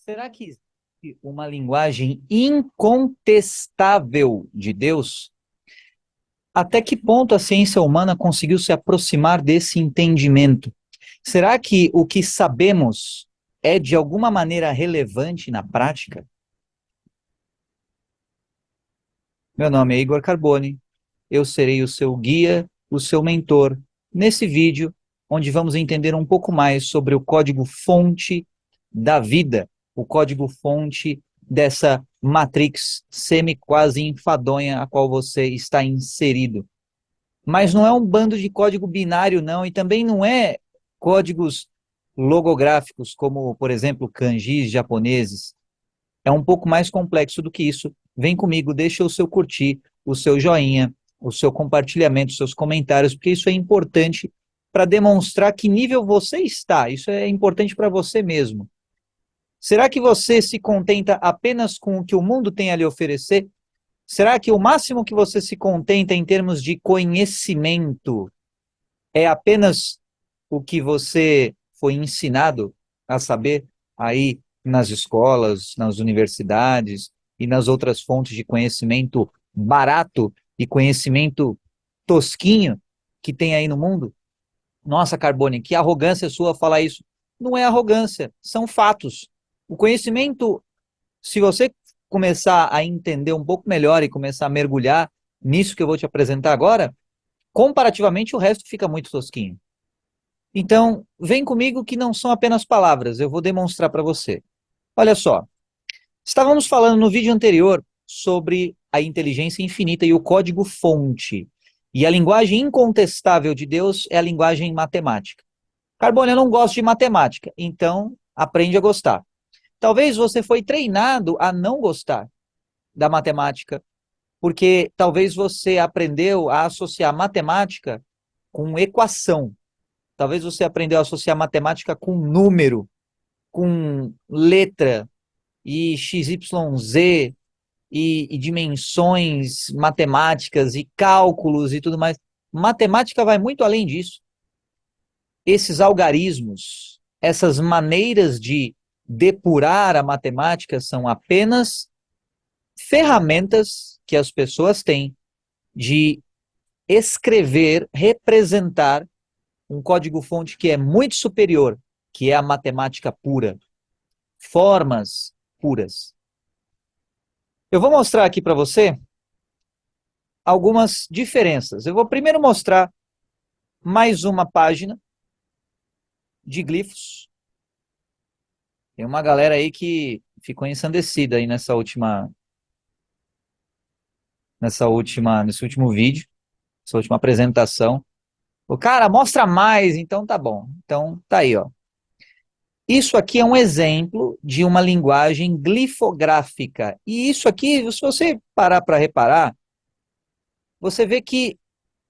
Será que existe uma linguagem incontestável de Deus? Até que ponto a ciência humana conseguiu se aproximar desse entendimento? Será que o que sabemos é de alguma maneira relevante na prática? Meu nome é Igor Carboni, eu serei o seu guia, o seu mentor, nesse vídeo, onde vamos entender um pouco mais sobre o código-fonte da vida, o código-fonte dessa matrix semi-quase enfadonha a qual você está inserido. Mas não é um bando de código binário, não, e também não é códigos logográficos, como, por exemplo, kanjis japoneses. É um pouco mais complexo do que isso. Vem comigo, deixa o seu curtir, o seu joinha, o seu compartilhamento, os seus comentários, porque isso é importante para demonstrar que nível você está. Isso é importante para você mesmo. Será que você se contenta apenas com o que o mundo tem a lhe oferecer? Será que o máximo que você se contenta em termos de conhecimento é apenas o que você foi ensinado a saber aí nas escolas, nas universidades e nas outras fontes de conhecimento barato e conhecimento tosquinho que tem aí no mundo? Nossa, Carbone, que arrogância sua falar isso. Não é arrogância, são fatos. O conhecimento, se você começar a entender um pouco melhor e começar a mergulhar nisso que eu vou te apresentar agora, comparativamente o resto fica muito tosquinho. Então, vem comigo que não são apenas palavras, eu vou demonstrar para você. Olha só, estávamos falando no vídeo anterior sobre a inteligência infinita e o código-fonte. E a linguagem incontestável de Deus é a linguagem matemática. Carbone, eu não gosto de matemática, então aprende a gostar. Talvez você foi treinado a não gostar da matemática, porque talvez você aprendeu a associar matemática com equação. Talvez você aprendeu a associar matemática com número, com letra e XYZ e dimensões matemáticas e cálculos e tudo mais. Matemática vai muito além disso. Esses algarismos, essas maneiras de depurar a matemática são apenas ferramentas que as pessoas têm de escrever, representar um código-fonte que é muito superior, que é a matemática pura, formas puras. Eu vou mostrar aqui para você algumas diferenças. Eu vou primeiro mostrar mais uma página de glifos. Tem uma galera aí que ficou ensandecida aí nesse último vídeo, nessa última apresentação. O cara, mostra mais, então tá bom. Então tá aí, ó. Isso aqui é um exemplo de uma linguagem glifográfica. E isso aqui, se você parar para reparar, você vê que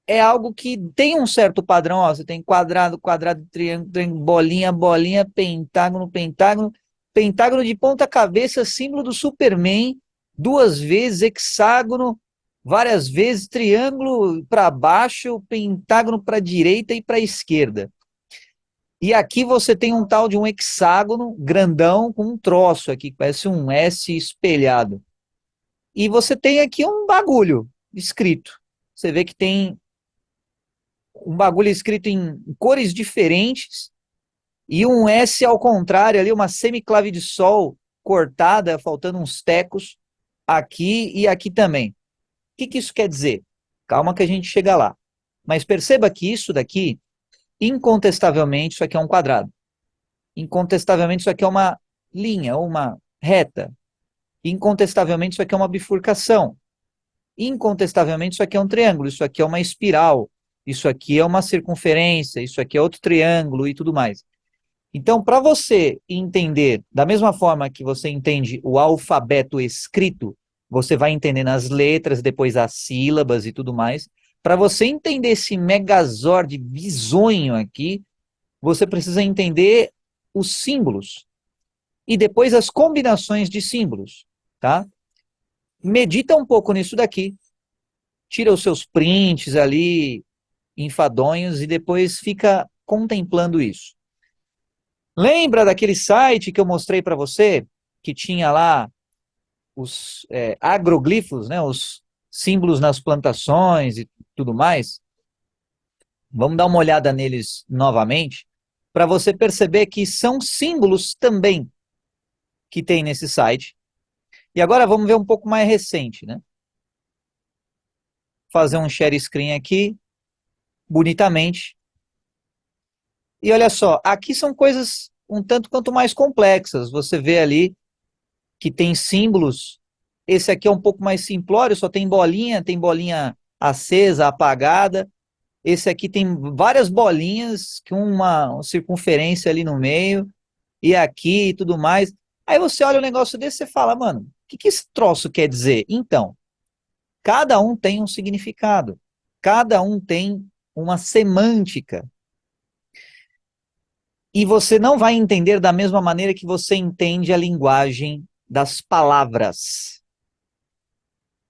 é algo que tem um certo padrão. Ó, você tem quadrado, quadrado, triângulo, triângulo, bolinha, bolinha, pentágono, pentágono, pentágono de ponta cabeça, símbolo do Superman, duas vezes, hexágono, várias vezes, triângulo para baixo, pentágono para a direita e para a esquerda. E aqui você tem um tal de um hexágono grandão com um troço aqui, que parece um S espelhado. E você tem aqui um bagulho escrito. Você vê que tem um bagulho escrito em cores diferentes e um S ao contrário ali, uma semiclave de sol cortada, faltando uns tecos aqui e aqui também. O que isso quer dizer? Calma que a gente chega lá. Mas perceba que isso daqui, incontestavelmente, isso aqui é um quadrado. Incontestavelmente, isso aqui é uma linha, uma reta. Incontestavelmente, isso aqui é uma bifurcação. Incontestavelmente, isso aqui é um triângulo, isso aqui é uma espiral, isso aqui é uma circunferência, isso aqui é outro triângulo e tudo mais. Então, para você entender, da mesma forma que você entende o alfabeto escrito, você vai entendendo as letras, depois as sílabas e tudo mais. Para você entender esse megazord bizonho aqui, você precisa entender os símbolos e depois as combinações de símbolos, tá? Medita um pouco nisso daqui, tira os seus prints ali, enfadonhos, e depois fica contemplando isso. Lembra daquele site que eu mostrei para você? que tinha lá os agroglifos, né, os símbolos nas plantações e tudo mais, vamos dar uma olhada neles novamente, para você perceber que são símbolos também que tem nesse site. E agora vamos ver um pouco mais recente, né? Fazer um share screen aqui, bonitamente. E olha só, aqui são coisas um tanto quanto mais complexas. Você vê ali que tem símbolos. Esse aqui é um pouco mais simplório, só tem bolinha acesa, apagada. Esse aqui tem várias bolinhas, com uma circunferência ali no meio, e aqui e tudo mais. Aí você olha um negócio desse e fala, mano, o que esse troço quer dizer? Então, cada um tem um significado, cada um tem uma semântica. E você não vai entender da mesma maneira que você entende a linguagem das palavras.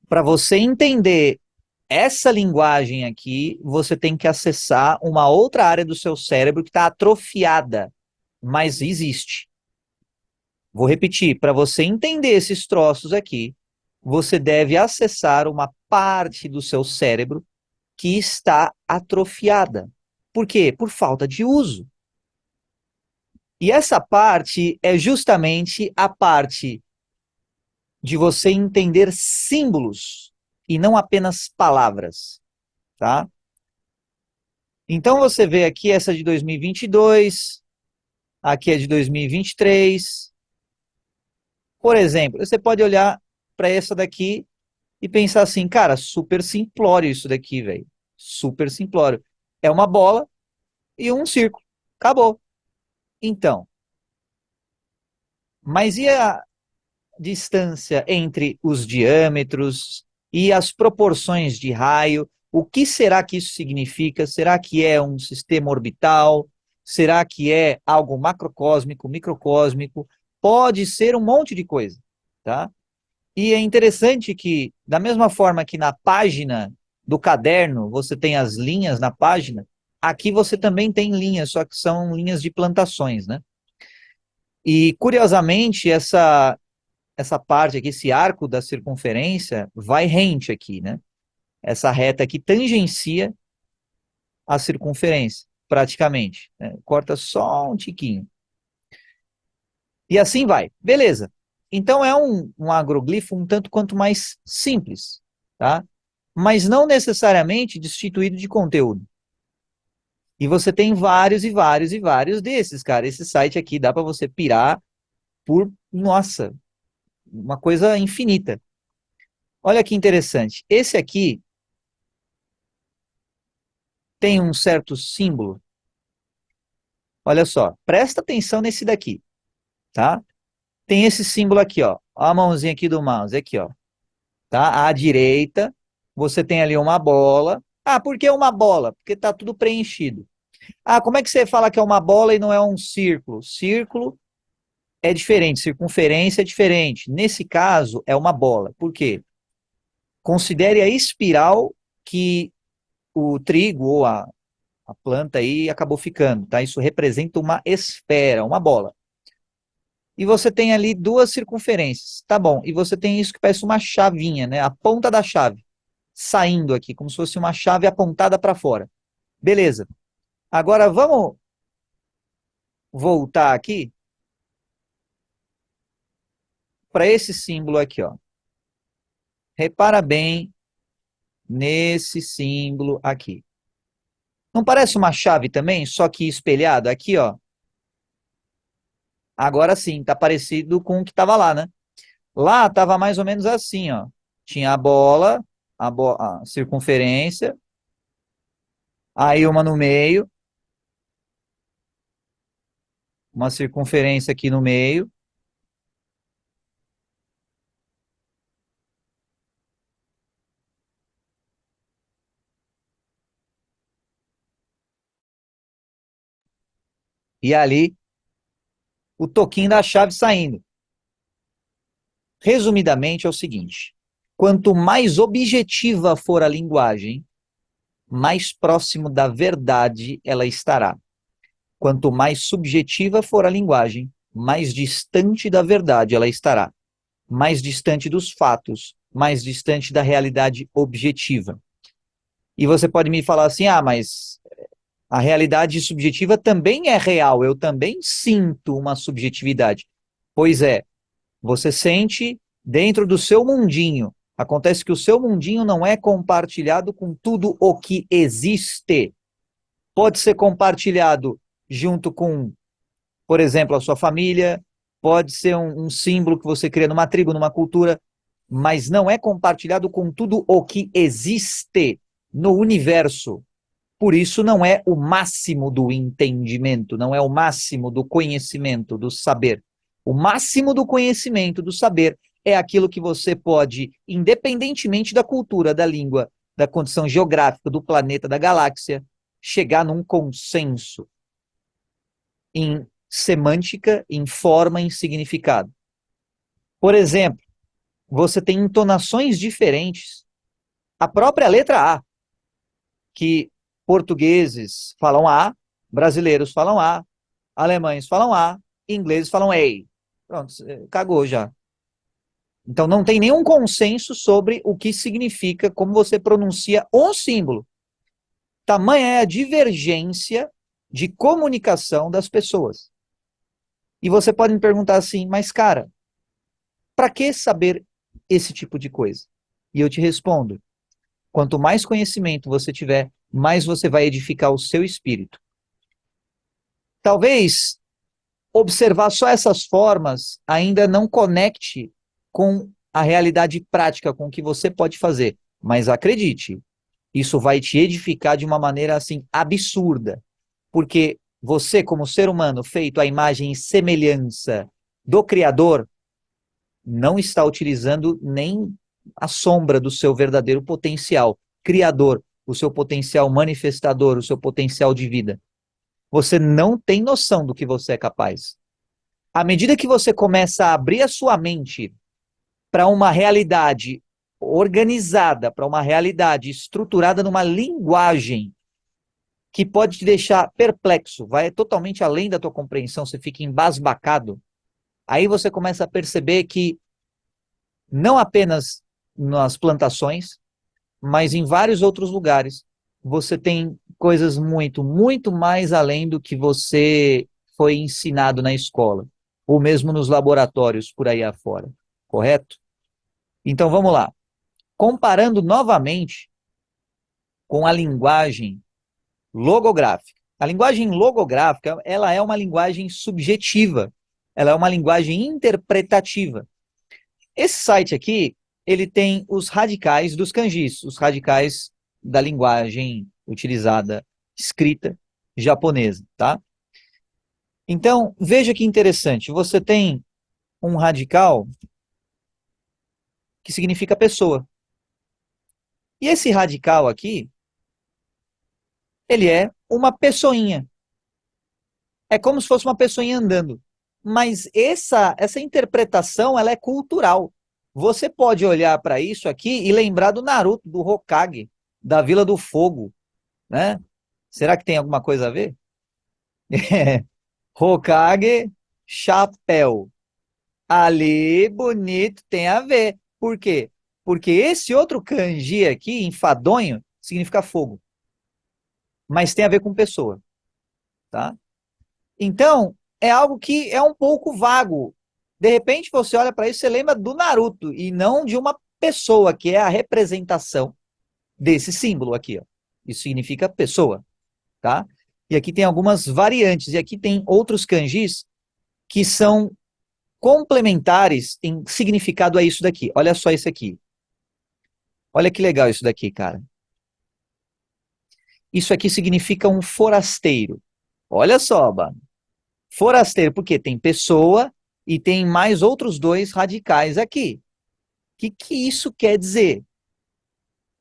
Para você entender essa linguagem aqui, você tem que acessar uma outra área do seu cérebro que está atrofiada, mas existe. Vou repetir, para você entender esses troços aqui, você deve acessar uma parte do seu cérebro que está atrofiada. Por quê? Por falta de uso. E essa parte é justamente a parte de você entender símbolos e não apenas palavras, tá? Então você vê aqui essa de 2022, aqui é de 2023. Por exemplo, você pode olhar para essa daqui e pensar assim, cara, super simplório isso daqui, velho. Super simplório. É uma bola e um círculo. Acabou. Então, mas e a distância entre os diâmetros e as proporções de raio? O que será que isso significa? Será que é um sistema orbital? Será que é algo macrocósmico, microcósmico? Pode ser um monte de coisa, tá? E é interessante que, da mesma forma que na página do caderno você tem as linhas na página, aqui você também tem linhas, só que são linhas de plantações, né? E, curiosamente, essa parte aqui, esse arco da circunferência, vai rente aqui, né? Essa reta aqui tangencia a circunferência, praticamente, né? Corta só um tiquinho. E assim vai. Beleza. Então é um agroglifo um tanto quanto mais simples, tá? Mas não necessariamente destituído de conteúdo. E você tem vários e vários e vários desses, cara. Esse site aqui dá para você pirar por, nossa, uma coisa infinita. Olha que interessante. Esse aqui tem um certo símbolo. Olha só, presta atenção nesse daqui, tá? Tem esse símbolo aqui, ó. Ó a mãozinha aqui do mouse, aqui, ó. Tá? À direita, você tem ali uma bola. Ah, por que uma bola? Porque tá tudo preenchido. Ah, como é que você fala que é uma bola e não é um círculo? Círculo é diferente, circunferência é diferente. Nesse caso, é uma bola. Por quê? Considere a espiral que o trigo ou a planta aí acabou ficando, tá? Isso representa uma esfera, uma bola. E você tem ali duas circunferências, tá bom? E você tem isso que parece uma chavinha, né? A ponta da chave saindo aqui, como se fosse uma chave apontada para fora. Beleza. Agora vamos voltar aqui para esse símbolo aqui, ó. Repara bem nesse símbolo aqui. Não parece uma chave também, só que espelhado aqui, ó? Agora sim, tá parecido com o que estava lá, né? Lá estava mais ou menos assim, ó. Tinha a bola, a circunferência, aí uma no meio, uma circunferência aqui no meio, e ali o toquinho da chave saindo. Resumidamente é o seguinte: quanto mais objetiva for a linguagem, mais próximo da verdade ela estará. Quanto mais subjetiva for a linguagem, mais distante da verdade ela estará, mais distante dos fatos, mais distante da realidade objetiva. E você pode me falar assim, mas a realidade subjetiva também é real, eu também sinto uma subjetividade. Pois é, você sente dentro do seu mundinho. Acontece que o seu mundinho não é compartilhado com tudo o que existe. Pode ser compartilhado junto com, por exemplo, a sua família, pode ser um símbolo que você cria numa tribo, numa cultura, mas não é compartilhado com tudo o que existe no universo. Por isso não é o máximo do entendimento, não é o máximo do conhecimento, do saber. O máximo do conhecimento, do saber, é aquilo que você pode, independentemente da cultura, da língua, da condição geográfica, do planeta, da galáxia, chegar num consenso em semântica, em forma, em significado. Por exemplo, você tem entonações diferentes. A própria letra A, que portugueses falam A, brasileiros falam A, alemães falam A, ingleses falam EI. Pronto, cagou já. Então não tem nenhum consenso sobre o que significa, como você pronuncia um símbolo. Tamanha é a divergência de comunicação das pessoas. E você pode me perguntar assim, mas cara, para que saber esse tipo de coisa? E eu te respondo, quanto mais conhecimento você tiver, mais você vai edificar o seu espírito. Talvez observar só essas formas ainda não conecte com a realidade prática, com o que você pode fazer. Mas acredite, isso vai te edificar de uma maneira assim absurda. Porque você, como ser humano feito à imagem e semelhança do Criador, não está utilizando nem a sombra do seu verdadeiro potencial criador, o seu potencial manifestador, o seu potencial de vida. Você não tem noção do que você é capaz. À medida que você começa a abrir a sua mente para uma realidade organizada, para uma realidade estruturada numa linguagem que pode te deixar perplexo, vai totalmente além da tua compreensão, você fica embasbacado, aí você começa a perceber que não apenas nas plantações, mas em vários outros lugares, você tem coisas muito, muito mais além do que você foi ensinado na escola, ou mesmo nos laboratórios por aí afora, correto? Então vamos lá. Comparando novamente com a linguagem logográfica. A linguagem logográfica, ela é uma linguagem subjetiva, ela é uma linguagem interpretativa. Esse site aqui, ele tem os radicais dos kanjis, os radicais da linguagem utilizada, escrita japonesa, tá? Então, veja que interessante, você tem um radical que significa pessoa. E esse radical aqui, ele é uma pessoinha. É como se fosse uma pessoinha andando. Mas essa interpretação, ela é cultural. Você pode olhar para isso aqui e lembrar do Naruto, do Hokage, da Vila do Fogo, né? Será que tem alguma coisa a ver? Hokage, chapéu. Ali, bonito, tem a ver. Por quê? Porque esse outro kanji aqui, enfadonho, significa fogo. Mas tem a ver com pessoa, tá? Então, é algo que é um pouco vago. De repente, você olha para isso, você lembra do Naruto e não de uma pessoa, que é a representação desse símbolo aqui, ó. Isso significa pessoa, tá? E aqui tem algumas variantes, e aqui tem outros kanjis que são complementares em significado a isso daqui. Olha só isso aqui. Olha que legal isso daqui, cara. Isso aqui significa um forasteiro. Olha só, mano. Forasteiro, porque tem pessoa e tem mais outros dois radicais aqui. O que isso quer dizer?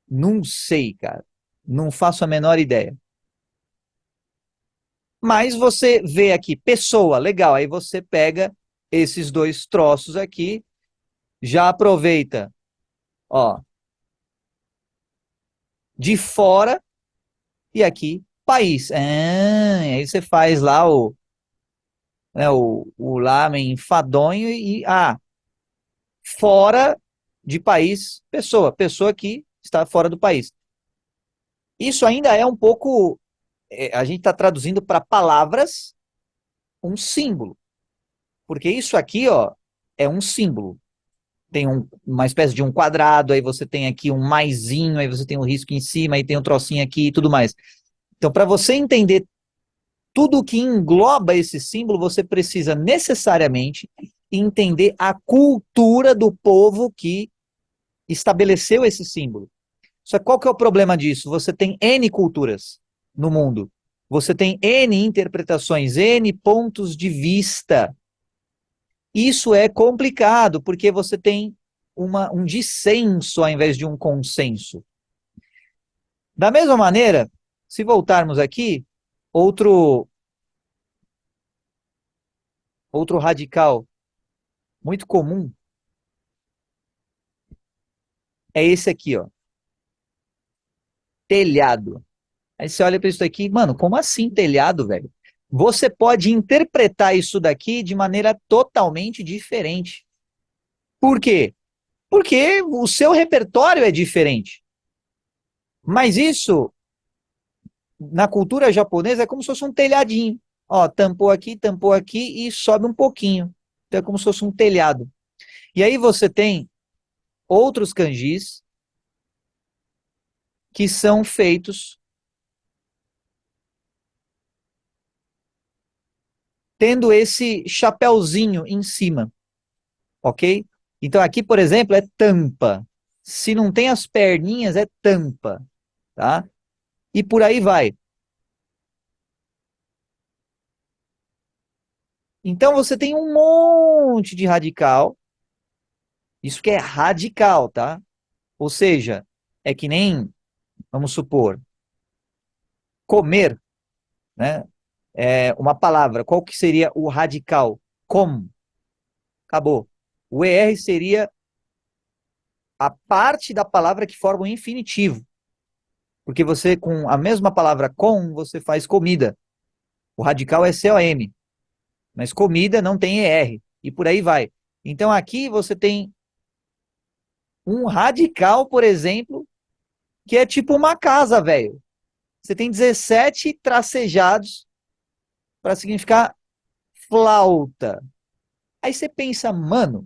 Não sei, cara. Não faço a menor ideia. Mas você vê aqui, pessoa, legal. Aí você pega esses dois troços aqui, já aproveita, ó, de fora e aqui, país. Aí você faz lá né, o lamen enfadonho e fora de país, pessoa que está fora do país. Isso ainda é um pouco, a gente está traduzindo para palavras um símbolo, porque isso aqui, ó, é um símbolo. Tem uma espécie de um quadrado, aí você tem aqui um maisinho, aí você tem um risco em cima, aí tem um trocinho aqui e tudo mais. Então, para você entender tudo o que engloba esse símbolo, você precisa necessariamente entender a cultura do povo que estabeleceu esse símbolo. Só que qual que é o problema disso? Você tem N culturas no mundo. Você tem N interpretações, N pontos de vista. Isso é complicado, porque você tem um dissenso ao invés de um consenso. Da mesma maneira, se voltarmos aqui, outro, outro radical muito comum é esse aqui, ó, telhado. Aí você olha para isso aqui, mano, como assim telhado, velho? Você pode interpretar isso daqui de maneira totalmente diferente. Por quê? Porque o seu repertório é diferente. Mas isso, na cultura japonesa, é como se fosse um telhadinho. Ó, tampou aqui e sobe um pouquinho. Então é como se fosse um telhado. E aí você tem outros kanjis que são feitos tendo esse chapéuzinho em cima, ok? Então aqui, por exemplo, é tampa. Se não tem as perninhas, é tampa, tá? E por aí vai. Então você tem um monte de radical. Isso que é radical, tá? Ou seja, é que nem, vamos supor, comer, né? É uma palavra. Qual que seria o radical? Com. Acabou. O ER seria a parte da palavra que forma o infinitivo. Porque você, com a mesma palavra com, você faz comida. O radical é COM, mas comida não tem ER. E por aí vai. Então aqui você tem um radical, por exemplo, que é tipo uma casa, velho. Você tem 17 tracejados para significar flauta. Aí você pensa, mano,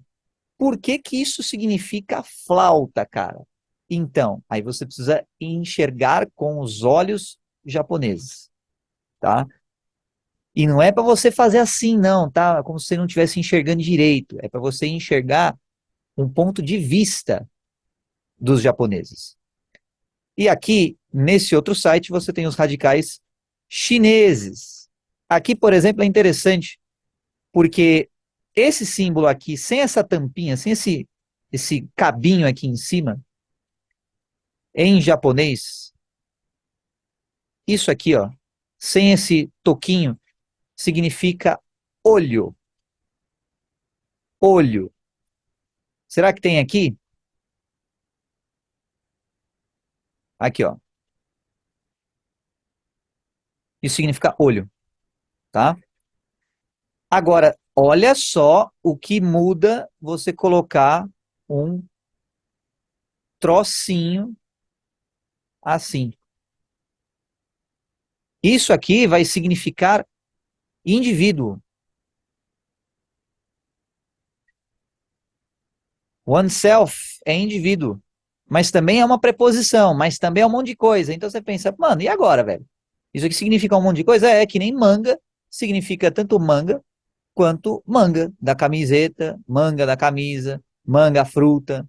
por que que isso significa flauta, cara? Então, aí você precisa enxergar com os olhos japoneses, tá? E não é para você fazer assim, não, tá? Como se você não estivesse enxergando direito. É para você enxergar um ponto de vista dos japoneses. E aqui, nesse outro site, você tem os radicais chineses. Aqui, por exemplo, é interessante, porque esse símbolo aqui, sem essa tampinha, sem esse cabinho aqui em cima, em japonês, isso aqui, ó, sem esse toquinho, significa olho. Olho. Será que tem aqui? Aqui, ó. Isso significa olho, tá? Agora, olha só o que muda você colocar um trocinho assim. Isso aqui vai significar indivíduo. Oneself é indivíduo. Mas também é uma preposição, mas também é um monte de coisa. Então você pensa, mano, e agora, velho? Isso aqui significa um monte de coisa? É que nem manga significa tanto manga quanto manga da camiseta, manga da camisa, manga fruta,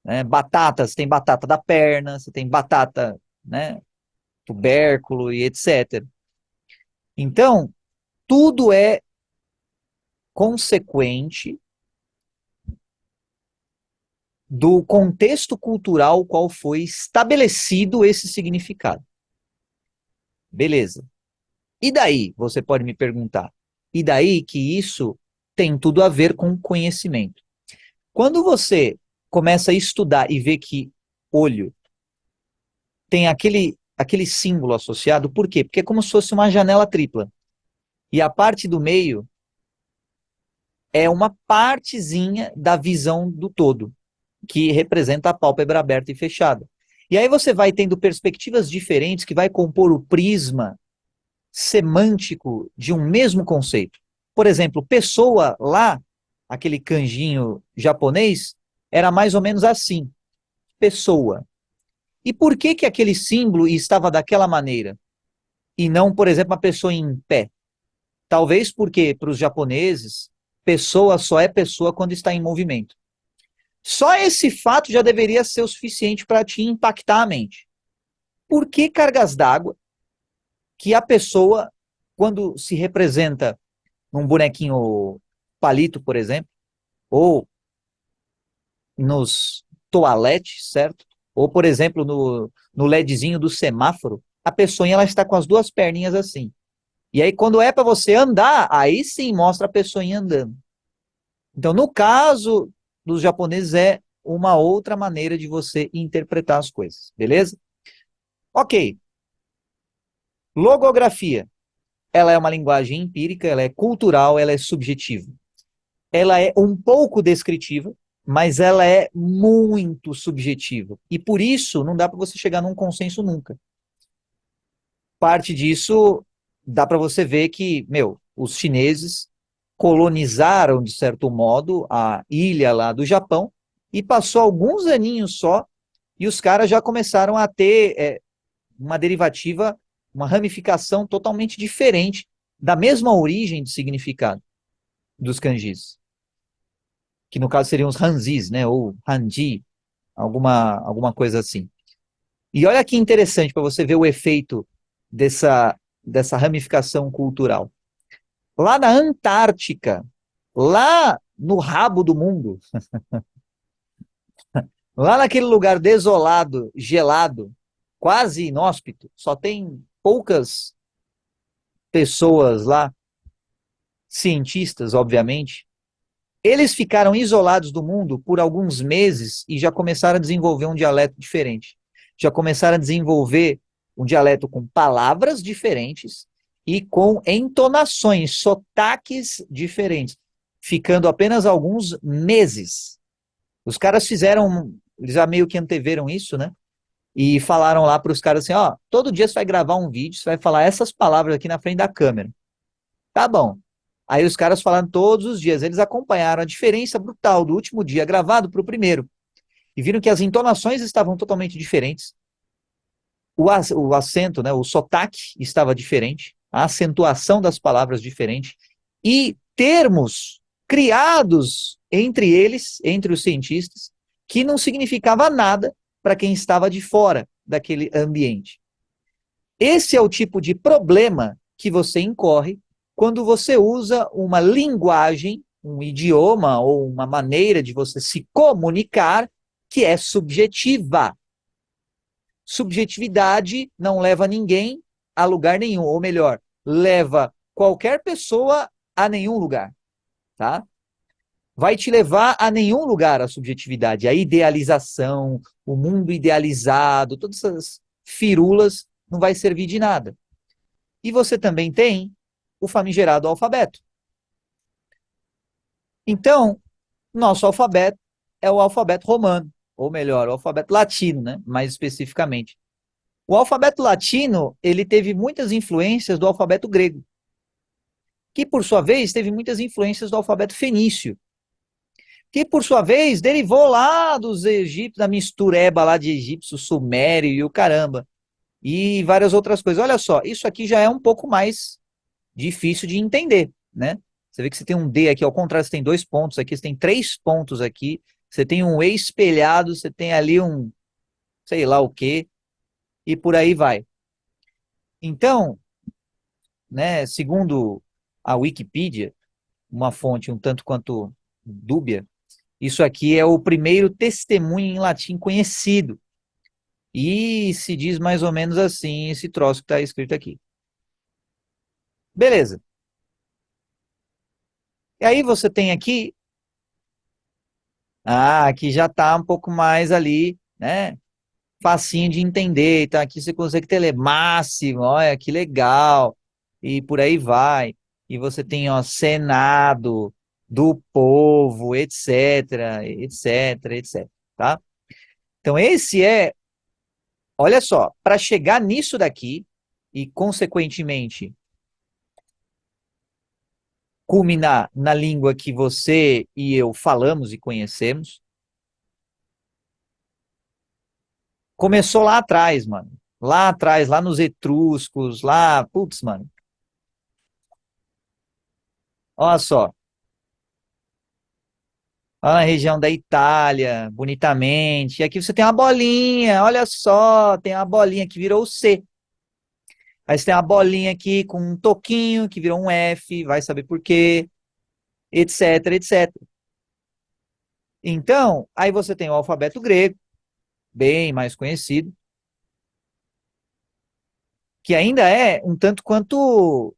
né? Batatas, tem batata da perna, você tem batata, né? Tubérculo e etc. Então, tudo é consequente do contexto cultural qual foi estabelecido esse significado. Beleza. E daí, você pode me perguntar, e daí que isso tem tudo a ver com conhecimento. Quando você começa a estudar e vê que olho tem aquele símbolo associado, por quê? Porque é como se fosse uma janela tripla. E a parte do meio é uma partezinha da visão do todo, que representa a pálpebra aberta e fechada. E aí você vai tendo perspectivas diferentes que vai compor o prisma semântico de um mesmo conceito. Por exemplo, pessoa lá, aquele kanjinho japonês, era mais ou menos assim, pessoa. E por que que aquele símbolo estava daquela maneira? E não, por exemplo, uma pessoa em pé? Talvez porque, para os japoneses, pessoa só é pessoa quando está em movimento. Só esse fato já deveria ser o suficiente para te impactar a mente. Por que cargas d'água que a pessoa, quando se representa num bonequinho palito, por exemplo, ou nos toaletes, certo? Ou, por exemplo, no LEDzinho do semáforo, a pessoa ela está com as duas perninhas assim. E aí, quando é para você andar, aí sim mostra a pessoa andando. Então, no caso dos japoneses, é uma outra maneira de você interpretar as coisas, beleza? Ok. Logografia. Ela é uma linguagem empírica, ela é cultural, ela é subjetiva. Ela é um pouco descritiva, mas ela é muito subjetiva. E por isso não dá para você chegar num consenso nunca. Parte disso dá para você ver que, meu, os chineses colonizaram, de certo modo, a ilha lá do Japão e passou alguns aninhos só e os caras já começaram a ter uma derivativa, uma ramificação totalmente diferente da mesma origem de significado dos kanjis, que no caso seriam os hanzis, né, ou hanji, alguma coisa assim. E olha que interessante para você ver o efeito dessa ramificação cultural. Lá na Antártica, lá no rabo do mundo, lá naquele lugar desolado, gelado, quase inóspito, só tem poucas pessoas lá, cientistas, obviamente. Eles ficaram isolados do mundo por alguns meses e já começaram a desenvolver um dialeto diferente. Já começaram a desenvolver um dialeto com palavras diferentes e com entonações, sotaques diferentes, ficando apenas alguns meses. Os caras fizeram, eles já meio que anteveram isso, né? E falaram lá para os caras assim, ó, todo dia você vai gravar um vídeo, você vai falar essas palavras aqui na frente da câmera. Tá bom. Aí os caras falaram todos os dias, eles acompanharam a diferença brutal do último dia gravado para o primeiro. E viram que as entonações estavam totalmente diferentes. O acento, né, o sotaque estava diferente, a acentuação das palavras diferente. E termos criados entre eles, entre os cientistas, que não significava nada para quem estava de fora daquele ambiente. Esse é o tipo de problema que você incorre quando você usa uma linguagem, um idioma ou uma maneira de você se comunicar que é subjetiva. Subjetividade não leva ninguém a lugar nenhum, ou melhor, leva qualquer pessoa a nenhum lugar, tá? Vai te levar a nenhum lugar a subjetividade, a idealização, o mundo idealizado, todas essas firulas não vai servir de nada. E você também tem o famigerado alfabeto. Então, nosso alfabeto é o alfabeto romano, ou melhor, o alfabeto latino, né? Mais especificamente. O alfabeto latino, ele teve muitas influências do alfabeto grego, que por sua vez teve muitas influências do alfabeto fenício, que por sua vez derivou lá dos egípcios, da mistureba lá de egípcio, sumério e o caramba, e várias outras coisas. Olha só, isso aqui já é um pouco mais difícil de entender, né? Você vê que você tem um D aqui, ao contrário, você tem dois pontos aqui, você tem três pontos aqui, você tem um E espelhado, você tem ali um, sei lá o quê, e por aí vai. Então, né, segundo a Wikipedia, uma fonte um tanto quanto dúbia, isso aqui é o primeiro testemunho em latim conhecido. E se diz mais ou menos assim esse troço que está escrito aqui. Beleza. E aí você tem aqui, aqui já está um pouco mais ali, né? Facinho de entender. Então aqui você consegue ter máximo, olha que legal. E por aí vai. E você tem, ó, Senado, do povo, etc, etc, etc, tá? Então esse é, olha só, para chegar nisso daqui e consequentemente culminar na língua que você e eu falamos e conhecemos, começou lá atrás, mano. Lá atrás, lá nos etruscos, lá, putz, mano. Olha só, lá na região da Itália, bonitamente. E aqui você tem uma bolinha, olha só, tem uma bolinha que virou o C. Aí você tem uma bolinha aqui com um toquinho que virou um F, vai saber por quê, etc, etc. Então, aí você tem o alfabeto grego, bem mais conhecido, que ainda é um tanto quanto,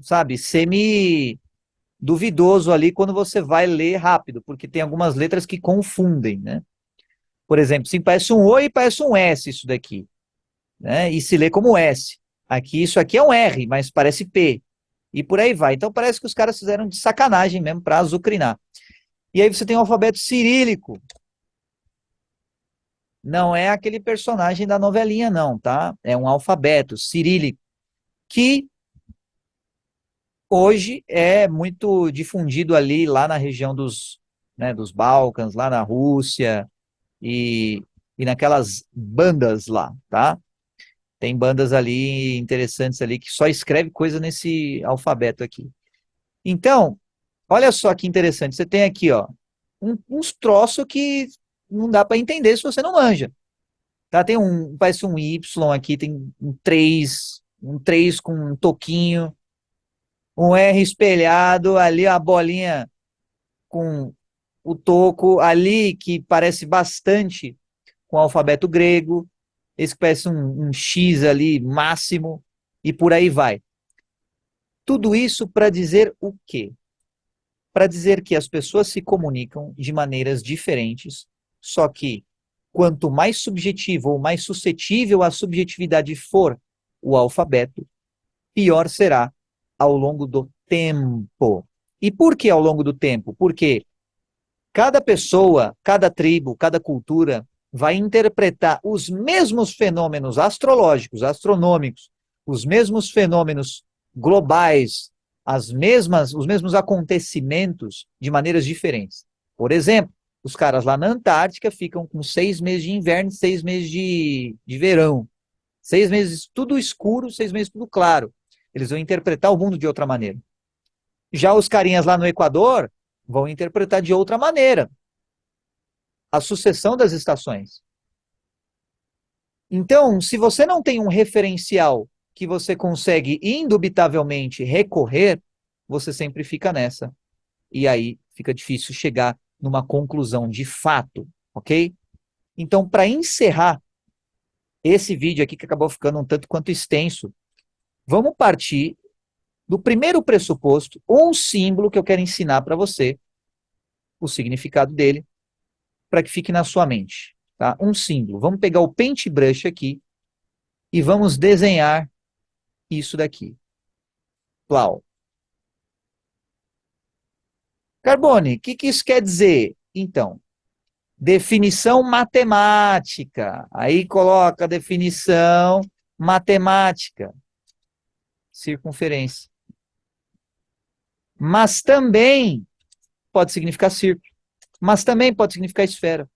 sabe, semi-duvidoso ali quando você vai ler rápido, porque tem algumas letras que confundem, né? Por exemplo, sim, parece um O e parece um S isso daqui, né? E se lê como S. Aqui, isso aqui é um R, mas parece P. E por aí vai. Então parece que os caras fizeram de sacanagem mesmo para azucrinar. E aí você tem o alfabeto cirílico. Não é aquele personagem da novelinha, não, tá? É um alfabeto cirílico que hoje é muito difundido ali lá na região dos, né, dos Balcãs, lá na Rússia e, e naquelas bandas lá, tá? Tem bandas ali interessantes ali que só escreve coisa nesse alfabeto aqui. Então, olha só que interessante. Você tem aqui, ó, uns troços que não dá para entender se você não manja. Tá? Tem um, parece um Y aqui, tem um 3 com um toquinho, um R espelhado, ali a bolinha com o toco, ali que parece bastante com o alfabeto grego, esse que parece um X ali máximo, e por aí vai. Tudo isso para dizer o quê? Para dizer que as pessoas se comunicam de maneiras diferentes, só que quanto mais subjetivo ou mais suscetível à subjetividade for o alfabeto, pior será ao longo do tempo. E por que ao longo do tempo? Porque cada pessoa, cada tribo, cada cultura vai interpretar os mesmos fenômenos astrológicos, astronômicos, os mesmos fenômenos globais, os mesmos acontecimentos de maneiras diferentes. Por exemplo, os caras lá na Antártica ficam com 6 meses de inverno e 6 meses de verão. 6 meses tudo escuro, 6 meses tudo claro. Eles vão interpretar o mundo de outra maneira. Já os carinhas lá no Equador vão interpretar de outra maneira a sucessão das estações. Então, se você não tem um referencial que você consegue indubitavelmente recorrer, você sempre fica nessa. E aí fica difícil chegar numa conclusão de fato, ok? Então, para encerrar esse vídeo aqui, que acabou ficando um tanto quanto extenso, vamos partir do primeiro pressuposto, um símbolo que eu quero ensinar para você, o significado dele, para que fique na sua mente. Tá? Um símbolo. Vamos pegar o paintbrush aqui e vamos desenhar isso daqui. Plau. Carbone, o que isso quer dizer? Então, definição matemática. Aí coloca a definição matemática. Circunferência. Mas também pode significar círculo. Mas também pode significar esfera.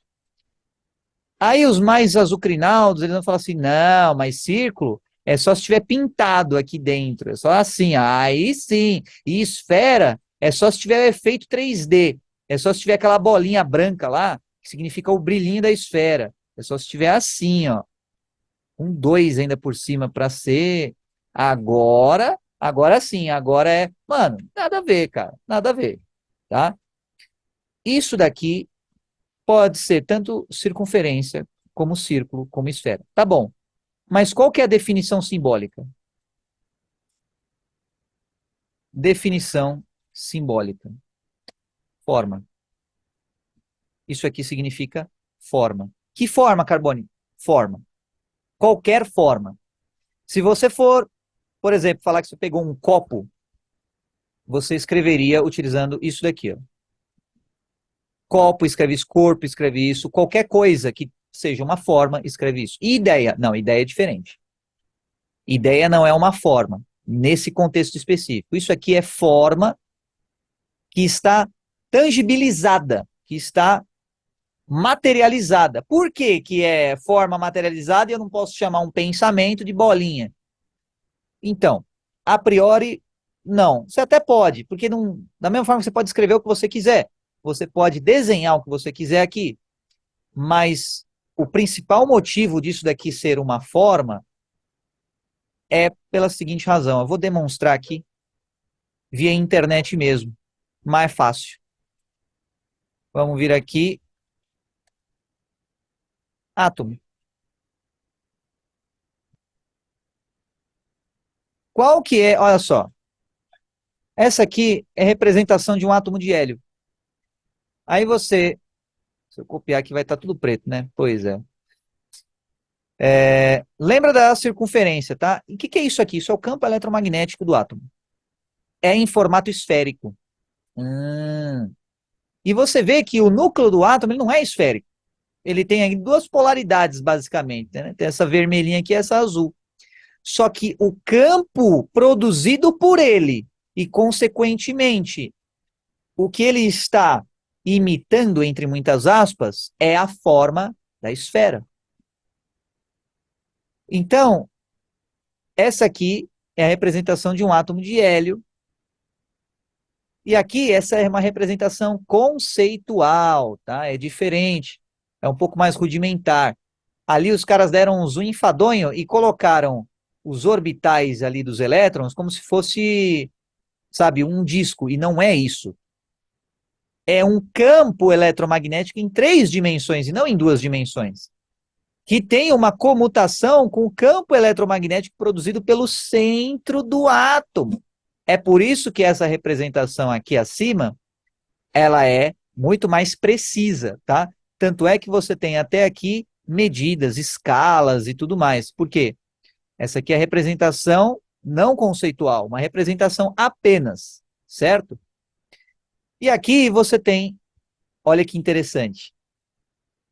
Aí os mais azucrinados, eles vão falar assim, não, mas círculo é só se tiver pintado aqui dentro, é só assim, aí sim. E esfera é só se tiver efeito 3D, é só se tiver aquela bolinha branca lá, que significa o brilhinho da esfera. É só se tiver assim, ó, um 2 ainda por cima para ser. Agora sim, agora é, mano, nada a ver, cara, nada a ver, tá? Isso daqui pode ser tanto circunferência, como círculo, como esfera. Tá bom. Mas qual que é a definição simbólica? Definição simbólica. Forma. Isso aqui significa forma. Que forma, Carbone? Forma. Qualquer forma. Se você for, por exemplo, falar que você pegou um copo você escreveria utilizando isso daqui, ó. Copo, escreve isso, corpo, escreve isso, qualquer coisa que seja uma forma, escreve isso. E ideia? Não, ideia é diferente. Ideia não é uma forma, nesse contexto específico. Isso aqui é forma que está tangibilizada, que está materializada. Por que que é forma materializada e eu não posso chamar um pensamento de bolinha? Então, a priori, não. Você até pode, porque não, da mesma forma que você pode escrever o que você quiser, você pode desenhar o que você quiser aqui, mas o principal motivo disso daqui ser uma forma é pela seguinte razão. Eu vou demonstrar aqui via internet mesmo, mais fácil. Vamos vir aqui, átomo. Qual que é, olha só, essa aqui é representação de um átomo de hélio. Aí você, se eu copiar aqui vai estar tudo preto, né? Pois é. Lembra da circunferência, tá? E o que é isso aqui? Isso é o campo eletromagnético do átomo. É em formato esférico. E você vê que o núcleo do átomo ele não é esférico. Ele tem aí duas polaridades, basicamente, né? Tem essa vermelhinha aqui e essa azul. Só que o campo produzido por ele, e consequentemente, o que ele está imitando, entre muitas aspas, é a forma da esfera. Então, essa aqui é a representação de um átomo de hélio. E aqui, essa é uma representação conceitual, tá? É diferente, é um pouco mais rudimentar. Ali os caras deram um zoom enfadonho e colocaram os orbitais ali dos elétrons como se fosse, sabe, um disco, e não é isso. É um campo eletromagnético em 3 dimensões e não em 2 dimensões, que tem uma comutação com o campo eletromagnético produzido pelo centro do átomo. É por isso que essa representação aqui acima, ela é muito mais precisa, tá? Tanto é que você tem até aqui medidas, escalas e tudo mais. Por quê? Essa aqui é a representação não conceitual, uma representação apenas, certo? E aqui você tem, olha que interessante,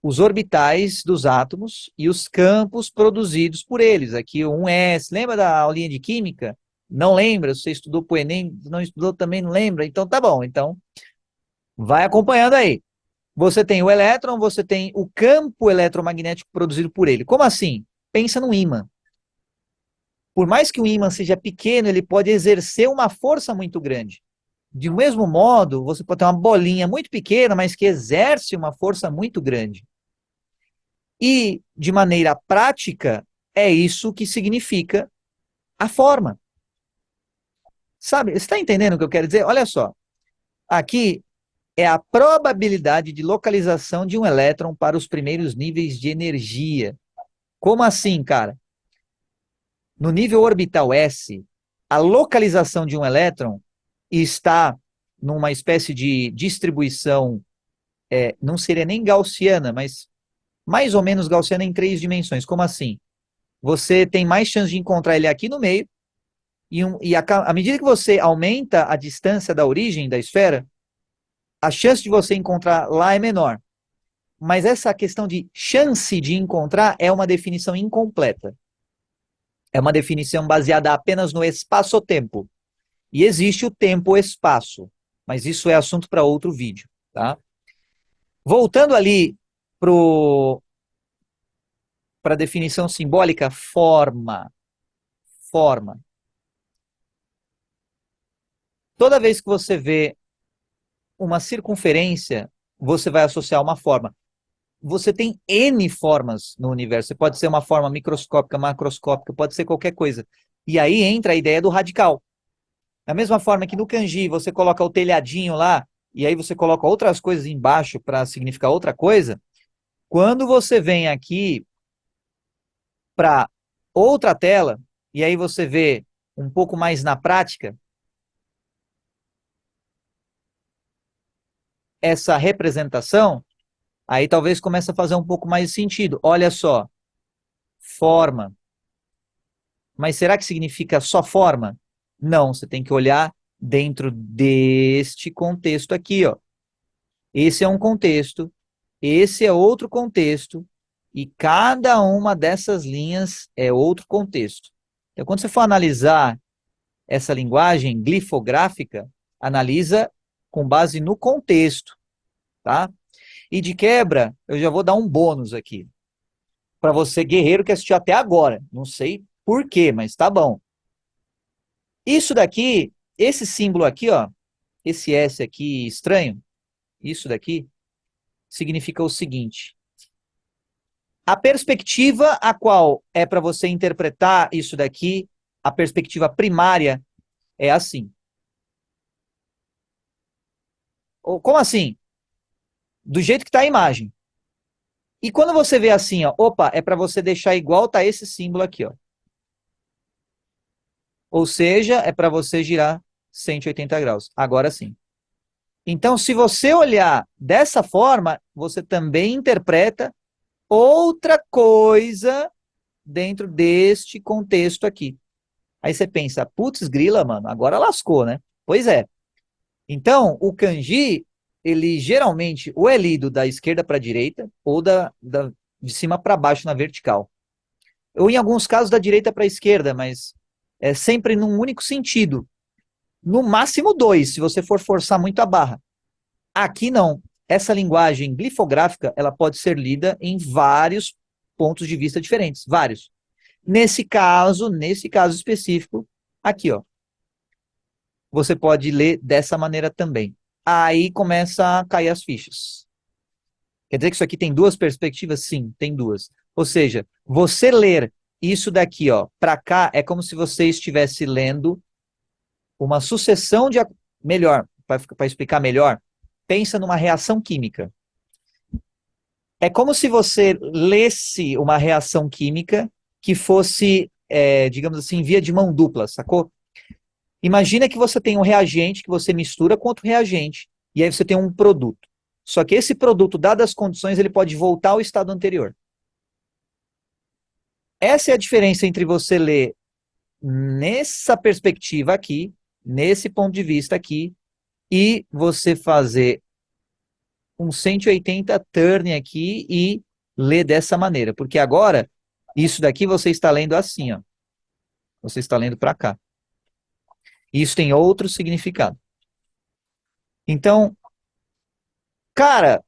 os orbitais dos átomos e os campos produzidos por eles. Aqui o 1s, lembra da aulinha de química? Não lembra? Você estudou para o Enem, não estudou também, não lembra? Então tá bom, então vai acompanhando aí. Você tem o elétron, você tem o campo eletromagnético produzido por ele. Como assim? Pensa no ímã. Por mais que o ímã seja pequeno, ele pode exercer uma força muito grande. De mesmo modo, você pode ter uma bolinha muito pequena, mas que exerce uma força muito grande. E, de maneira prática, é isso que significa a forma. Sabe, você está entendendo o que eu quero dizer? Olha só, aqui é a probabilidade de localização de um elétron para os primeiros níveis de energia. Como assim, cara? No nível orbital S, a localização de um elétron está numa espécie de distribuição, não seria nem gaussiana, mas mais ou menos gaussiana em 3 dimensões. Como assim? Você tem mais chance de encontrar ele aqui no meio, à medida que você aumenta a distância da origem da esfera, a chance de você encontrar lá é menor. Mas essa questão de chance de encontrar é uma definição incompleta. É uma definição baseada apenas no espaço-tempo. E existe o tempo-espaço, mas isso é assunto para outro vídeo, tá? Voltando ali para a definição simbólica, forma. Forma. Toda vez que você vê uma circunferência, você vai associar uma forma. Você tem N formas no universo. Você pode ser uma forma microscópica, macroscópica, pode ser qualquer coisa. E aí entra a ideia do radical. Da mesma forma que no kanji você coloca o telhadinho lá, e aí você coloca outras coisas embaixo para significar outra coisa, quando você vem aqui para outra tela, e aí você vê um pouco mais na prática, essa representação, aí talvez comece a fazer um pouco mais de sentido. Olha só, forma. Mas será que significa só forma? Não, você tem que olhar dentro deste contexto aqui, ó. Esse é um contexto, esse é outro contexto, e cada uma dessas linhas é outro contexto. Então, quando você for analisar essa linguagem glifográfica, analisa com base no contexto, tá? E de quebra, eu já vou dar um bônus aqui, para você, guerreiro, que assistiu até agora. Não sei por quê, mas tá bom. Isso daqui, esse símbolo aqui, ó, esse S aqui estranho, isso daqui, significa o seguinte: a perspectiva a qual é para você interpretar isso daqui, a perspectiva primária, é assim. Ou, como assim? Do jeito que está a imagem. E quando você vê assim, ó, opa, é para você deixar igual tá esse símbolo aqui, ó. Ou seja, é para você girar 180 graus. Agora sim. Então, se você olhar dessa forma, você também interpreta outra coisa dentro deste contexto aqui. Aí você pensa, putz, grila, mano, agora lascou, né? Pois é. Então, o kanji, ele geralmente ou é lido da esquerda para a direita ou de cima para baixo na vertical. Ou em alguns casos da direita para a esquerda, mas é sempre num único sentido. No máximo dois, se você for forçar muito a barra. Aqui não. Essa linguagem glifográfica, ela pode ser lida em vários pontos de vista diferentes, vários. Nesse caso específico, aqui, ó, você pode ler dessa maneira também. Aí começa a cair as fichas. Quer dizer que isso aqui tem duas perspectivas? Sim, tem duas. Ou seja, você ler isso daqui, ó, para cá, é como se você estivesse lendo uma sucessão de. Melhor, para explicar melhor, pensa numa reação química. É como se você lesse uma reação química que fosse, digamos assim, via de mão dupla, sacou? Imagina que você tem um reagente que você mistura com outro reagente, e aí você tem um produto. Só que esse produto, dadas as condições, ele pode voltar ao estado anterior. Essa é a diferença entre você ler nessa perspectiva aqui, nesse ponto de vista aqui, e você fazer um 180 turn aqui e ler dessa maneira. Porque agora, isso daqui você está lendo assim, ó. Você está lendo para cá. Isso tem outro significado. Então, cara,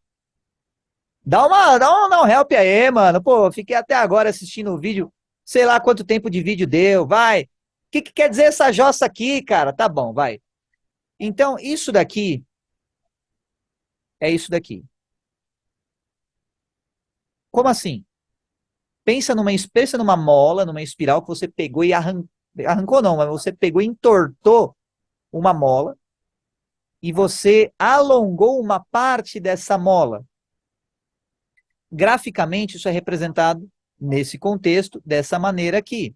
dá um help aí, mano. Pô, fiquei até agora assistindo o vídeo. Sei lá quanto tempo de vídeo deu. Vai. O que quer dizer essa jossa aqui, cara? Tá bom, vai. Então, isso daqui é isso daqui. Como assim? Pensa numa mola, numa espiral que você pegou e arrancou não, mas você pegou e entortou uma mola e você alongou uma parte dessa mola. Graficamente, isso é representado nesse contexto, dessa maneira aqui.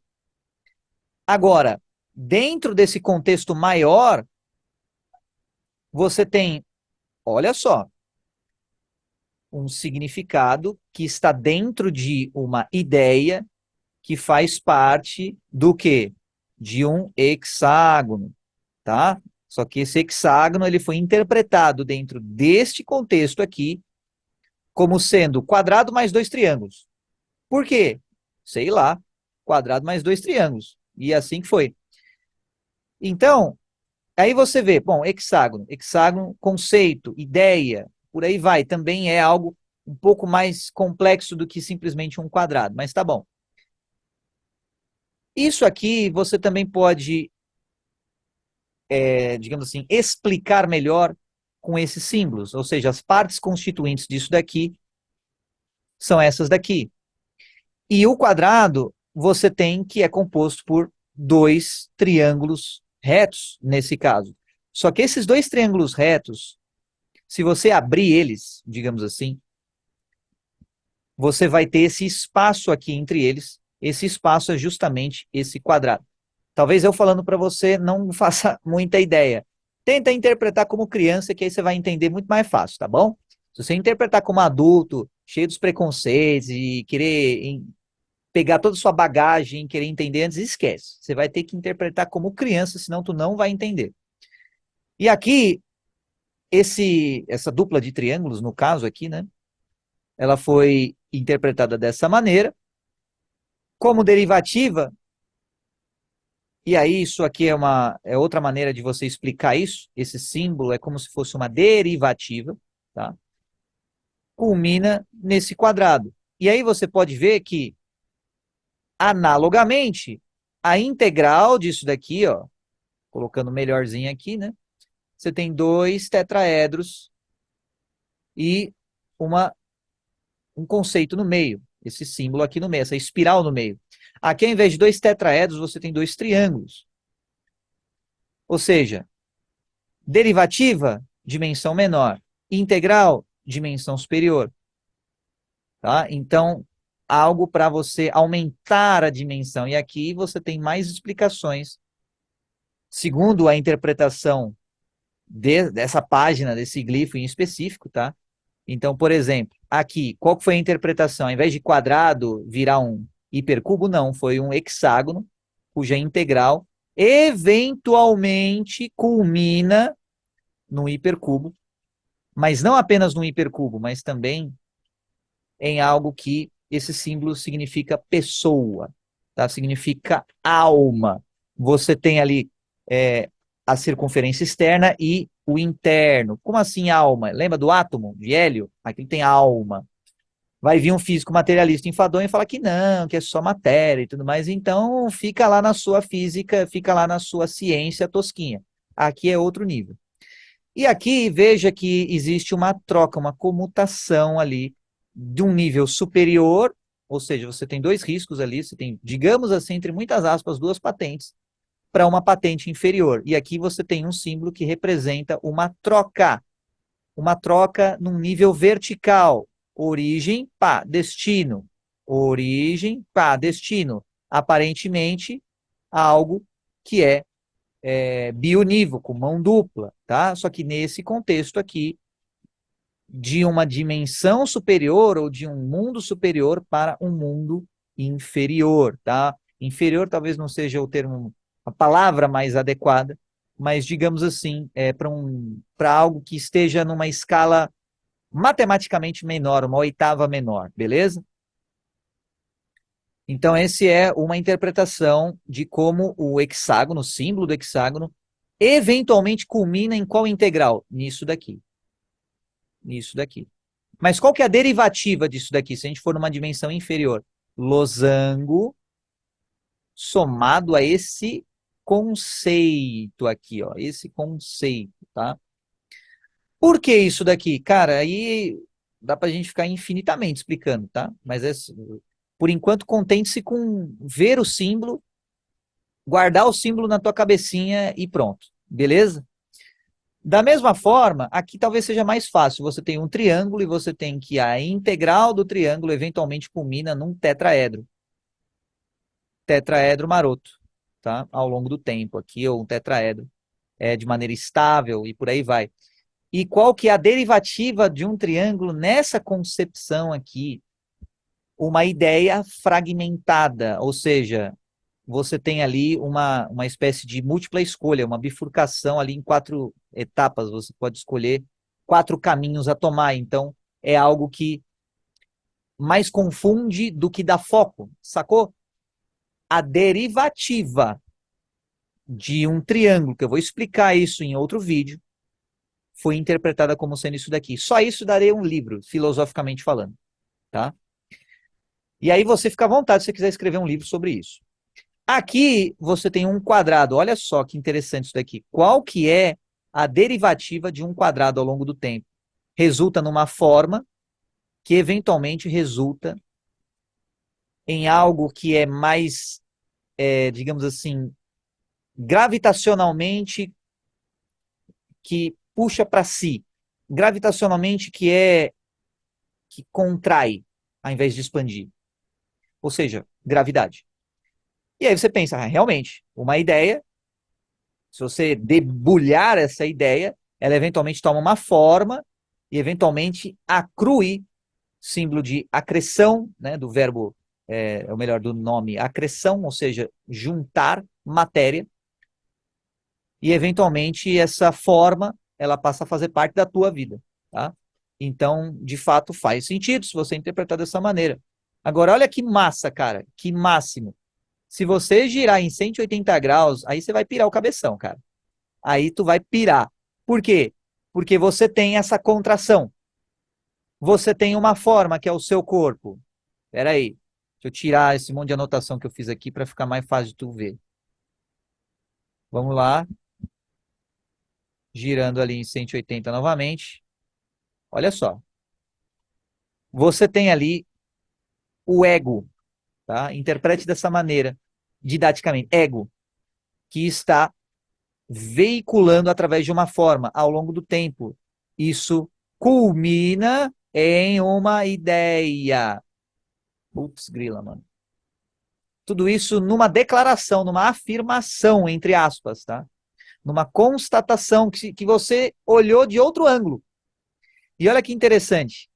Agora, dentro desse contexto maior, você tem, olha só, um significado que está dentro de uma ideia que faz parte do quê? De um hexágono, tá? Só que esse hexágono ele foi interpretado dentro deste contexto aqui como sendo quadrado mais dois triângulos. Por quê? Sei lá, quadrado mais dois triângulos. E assim que foi. Então, aí você vê, bom, hexágono, conceito, ideia, por aí vai. Também é algo um pouco mais complexo do que simplesmente um quadrado, mas tá bom. Isso aqui você também pode, digamos assim, explicar melhor com esses símbolos, ou seja, as partes constituintes disso daqui são essas daqui. E o quadrado você tem que é composto por dois triângulos retos, nesse caso. Só que esses dois triângulos retos, se você abrir eles, digamos assim, você vai ter esse espaço aqui entre eles. Esse espaço é justamente esse quadrado. Talvez eu falando para você não faça muita ideia. Tenta interpretar como criança, que aí você vai entender muito mais fácil, tá bom? Se você interpretar como adulto, cheio dos preconceitos e querer pegar toda a sua bagagem, querer entender antes, esquece. Você vai ter que interpretar como criança, senão tu não vai entender. E aqui, essa dupla de triângulos, no caso aqui, né? Ela foi interpretada dessa maneira, como derivativa, e aí isso aqui é outra maneira de você explicar isso, esse símbolo é como se fosse uma derivativa, tá? Culmina nesse quadrado. E aí você pode ver que, analogamente, a integral disso daqui, ó, colocando melhorzinho aqui, né? Você tem dois tetraedros e uma, um conceito no meio, esse símbolo aqui no meio, essa espiral no meio. Aqui, ao invés de dois tetraedros, você tem dois triângulos. Ou seja, derivativa, dimensão menor. Integral, dimensão superior. Tá? Então, algo para você aumentar a dimensão. E aqui você tem mais explicações, segundo a interpretação dessa página, desse glifo em específico, tá? Então, por exemplo, aqui, qual foi a interpretação? Ao invés de quadrado virar um hipercubo, não, foi um hexágono, cuja integral eventualmente culmina no hipercubo, mas não apenas no hipercubo, mas também em algo que esse símbolo significa pessoa, tá? Significa alma. Você tem ali a circunferência externa e o interno. Como assim alma? Lembra do átomo de hélio? Aqui tem alma. Vai vir um físico materialista enfadonho e falar que não, que é só matéria e tudo mais. Então fica lá na sua física, fica lá na sua ciência tosquinha. Aqui é outro nível. E aqui veja que existe uma troca, uma comutação ali de um nível superior, ou seja, você tem dois riscos ali, você tem, digamos assim, entre muitas aspas, duas patentes, para uma patente inferior. E aqui você tem um símbolo que representa uma troca num nível vertical, origem, pá, destino, origem, pá, destino. Aparentemente, algo que é bionívoco, mão dupla, tá? Só que nesse contexto aqui, de uma dimensão superior ou de um mundo superior para um mundo inferior, tá? Inferior talvez não seja o termo, a palavra mais adequada, mas digamos assim, para algo que esteja numa escala matematicamente menor, uma oitava menor, beleza? Então, esse é uma interpretação de como o hexágono, o símbolo do hexágono, eventualmente culmina em qual integral? Nisso daqui. Nisso daqui. Mas qual que é a derivativa disso daqui, se a gente for numa dimensão inferior? Losango somado a esse conceito aqui, ó, esse conceito, tá? Por que isso daqui? Cara, aí dá pra gente ficar infinitamente explicando, tá? Mas por enquanto contente-se com ver o símbolo, guardar o símbolo na tua cabecinha e pronto, beleza? Da mesma forma, aqui talvez seja mais fácil. Você tem um triângulo e você tem que a integral do triângulo eventualmente culmina num tetraedro. Tetraedro maroto, tá? Ao longo do tempo aqui, ou um tetraedro de maneira estável e por aí vai. E qual que é a derivativa de um triângulo nessa concepção aqui? Uma ideia fragmentada, ou seja, você tem ali uma espécie de múltipla escolha, uma bifurcação ali em quatro etapas. Você pode escolher quatro caminhos a tomar. Então, é algo que mais confunde do que dá foco, sacou? A derivativa de um triângulo, que eu vou explicar isso em outro vídeo, foi interpretada como sendo isso daqui. Só isso daria um livro, filosoficamente falando, tá? E aí você fica à vontade se você quiser escrever um livro sobre isso. Aqui você tem um quadrado. Olha só que interessante isso daqui. Qual que é a derivativa de um quadrado ao longo do tempo? Resulta numa forma que eventualmente resulta em algo que é mais, digamos assim, gravitacionalmente que puxa para si, gravitacionalmente que contrai, ao invés de expandir. Ou seja, gravidade. E aí você pensa, realmente, uma ideia, se você debulhar essa ideia, ela eventualmente toma uma forma e eventualmente acrui, símbolo de acreção, né, do verbo, ou melhor, do nome acreção, ou seja, juntar matéria, e eventualmente essa forma, ela passa a fazer parte da tua vida, tá? Então, de fato, faz sentido se você interpretar dessa maneira. Agora, olha que massa, cara, que máximo. Se você girar em 180 graus, aí você vai pirar o cabeção, cara. Aí tu vai pirar. Por quê? Porque você tem essa contração. Você tem uma forma que é o seu corpo. Espera aí. Deixa eu tirar esse monte de anotação que eu fiz aqui para ficar mais fácil de tu ver. Vamos lá. Girando ali em 180 novamente. Olha só. Você tem ali o ego, tá? Interprete dessa maneira, didaticamente. Ego, que está veiculando através de uma forma ao longo do tempo. Isso culmina em uma ideia. Putz, grila, mano. Tudo isso numa declaração, numa afirmação, entre aspas, tá? Numa constatação que você olhou de outro ângulo. E olha que interessante.